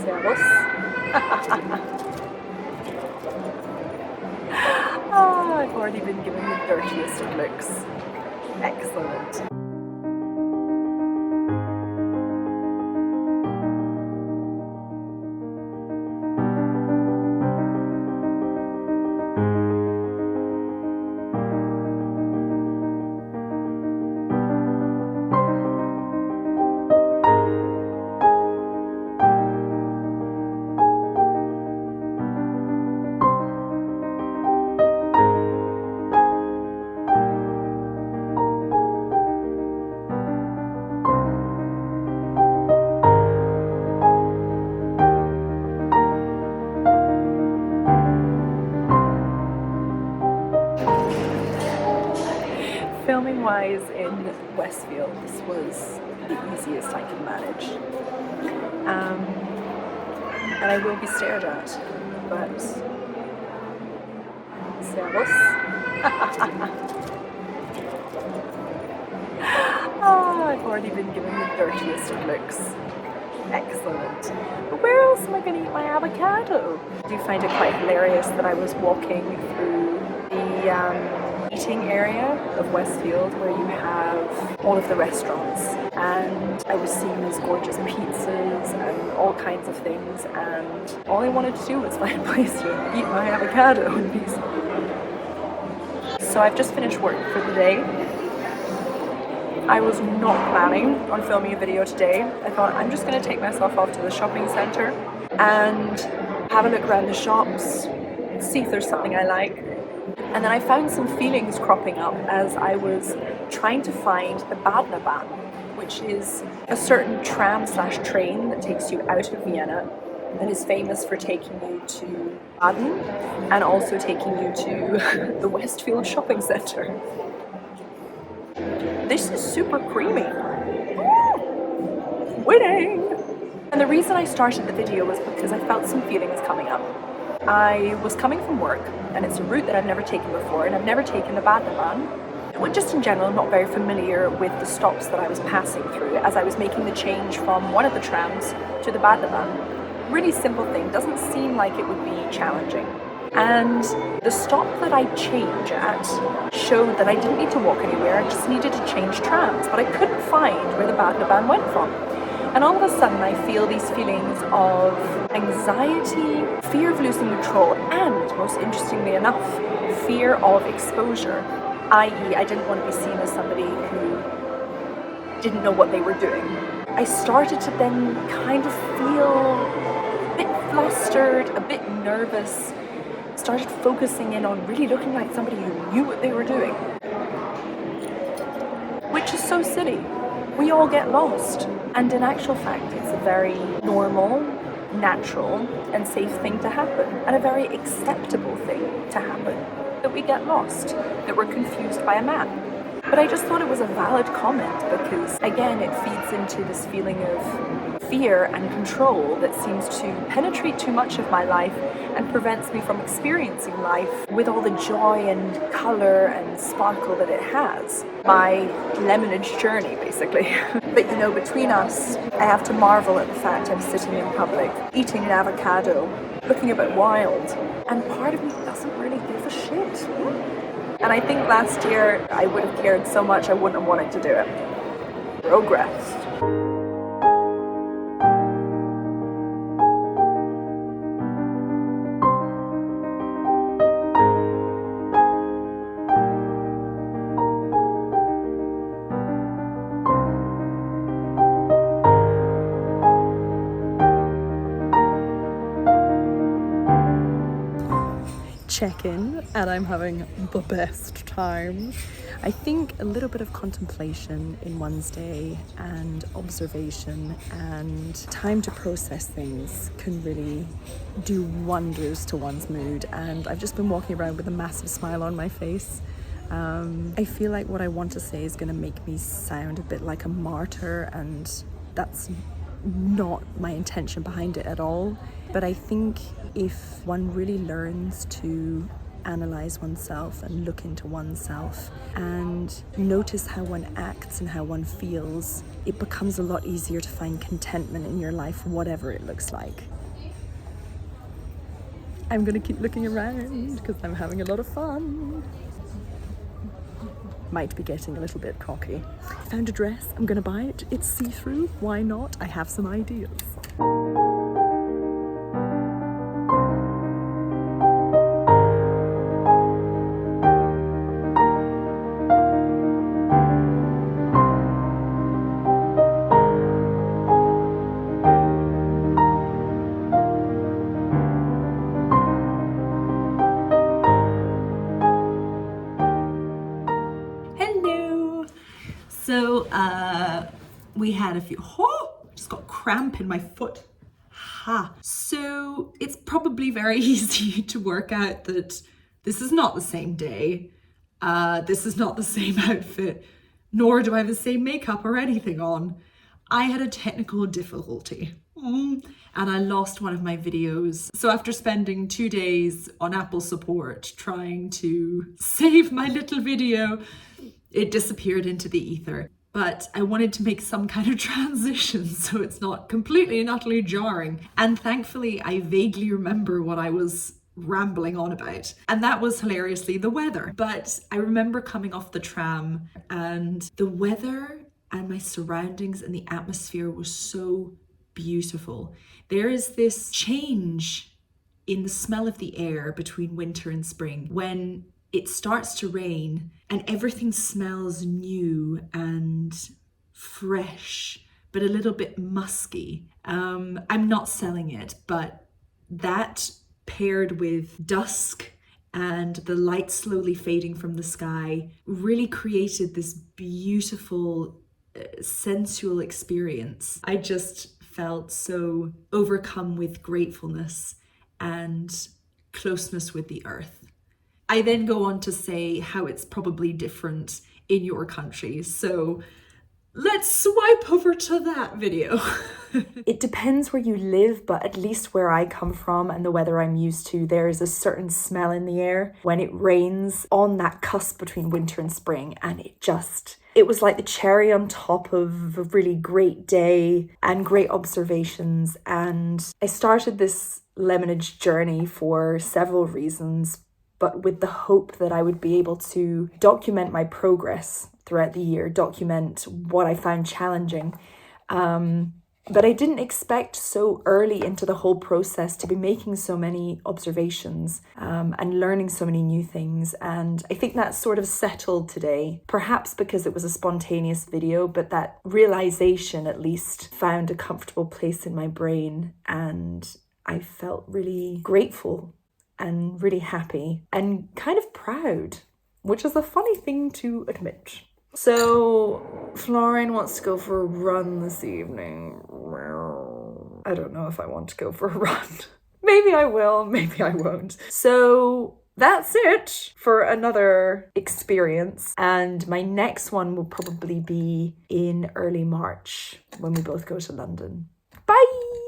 Servus. Oh, I've already been given the dirtiest of looks. Excellent. Filming wise in Westfield, this was the easiest I could manage. And I will be stared at, but Servus. Oh, I've already been given the dirtiest of looks. Excellent. But where else am I going to eat my avocado? I do find it quite hilarious that I was walking through the eating area of Westfield where you have all of the restaurants, and I was seeing these gorgeous pizzas and all kinds of things, and all I wanted to do was find a place to eat my avocado and be. So I've just finished work for the day. I was not planning on filming a video today. I thought I'm just going to take myself off to the shopping centre and have a look around the shops, see if there's something I like. And then I found some feelings cropping up as I was trying to find the Bahnhofbahn, which is a certain tram/train that takes you out of Vienna and is famous for taking you to Baden and also taking you to the Westfield shopping centre. This is super creamy. Winning! And the reason I started the video was because I felt some feelings coming up. I was coming from work, and it's a route that I've never taken before, and I've never taken the Bahnhofbahn. Well, just in general, I'm not very familiar with the stops that I was passing through as I was making the change from one of the trams to the Bahnhofbahn. Really simple thing, doesn't seem like it would be challenging. And the stop that I change at showed that I didn't need to walk anywhere, I just needed to change trams, but I couldn't find where the Bahnhofbahn went from. And all of a sudden I feel these feelings of anxiety, fear of losing control, and most interestingly enough, fear of exposure, i.e. I didn't want to be seen as somebody who didn't know what they were doing. I started to then kind of feel a bit flustered, a bit nervous, started focusing in on really looking like somebody who knew what they were doing. Which is so silly. We all get lost. And in actual fact, it's a very normal, natural, and safe thing to happen, and a very acceptable thing to happen, that we get lost, that we're confused by a map. But I just thought it was a valid comment because, again, it feeds into this feeling of fear and control that seems to penetrate too much of my life and prevents me from experiencing life with all the joy and colour and sparkle that it has. My lemonade journey, basically. But you know, between us, I have to marvel at the fact I'm sitting in public, eating an avocado, looking a bit wild, and part of me doesn't really give a shit. And I think last year I would have cared so much I wouldn't have wanted to do it. Progress. Check-in, and I'm having the best time. I think a little bit of contemplation in one's day and observation and time to process things can really do wonders to one's mood, and I've just been walking around with a massive smile on my face. I feel like what I want to say is going to make me sound a bit like a martyr, and that's not my intention behind it at all. But I think if one really learns to analyze oneself and look into oneself and notice how one acts and how one feels, it becomes a lot easier to find contentment in your life, whatever it looks like. I'm gonna keep looking around because I'm having a lot of fun. Might be getting a little bit cocky. Found a dress, I'm gonna buy it. It's see-through, why not? I have some ideas. So we had a few, just got cramp in my foot. So it's probably very easy to work out that this is not the same day. This is not the same outfit, nor do I have the same makeup or anything on. I had a technical difficulty and I lost one of my videos. So after spending 2 days on Apple support trying to save my little video, it disappeared into the ether. But I wanted to make some kind of transition so it's not completely and utterly jarring. And thankfully, I vaguely remember what I was rambling on about. And that was hilariously the weather. But I remember coming off the tram and the weather and my surroundings and the atmosphere was so beautiful. There is this change in the smell of the air between winter and spring when it starts to rain and everything smells new and fresh, but a little bit musky. I'm not selling it, but that paired with dusk and the light slowly fading from the sky really created this beautiful, sensual experience. I just felt so overcome with gratefulness and closeness with the earth. I then go on to say how it's probably different in your country. So let's swipe over to that video. It depends where you live, but at least where I come from and the weather I'm used to, there is a certain smell in the air when it rains on that cusp between winter and spring. And it was like the cherry on top of a really great day and great observations. And I started this lemonade journey for several reasons, but with the hope that I would be able to document my progress throughout the year, document what I found challenging. But I didn't expect so early into the whole process to be making so many observations and learning so many new things. And I think that sort of settled today, perhaps because it was a spontaneous video, but that realization at least found a comfortable place in my brain. And I felt really grateful and really happy and kind of proud, which is a funny thing to admit. So Florian wants to go for a run this evening. I don't know if I want to go for a run. Maybe I will, maybe I won't. So that's it for another experience. And my next one will probably be in early March when we both go to London. Bye!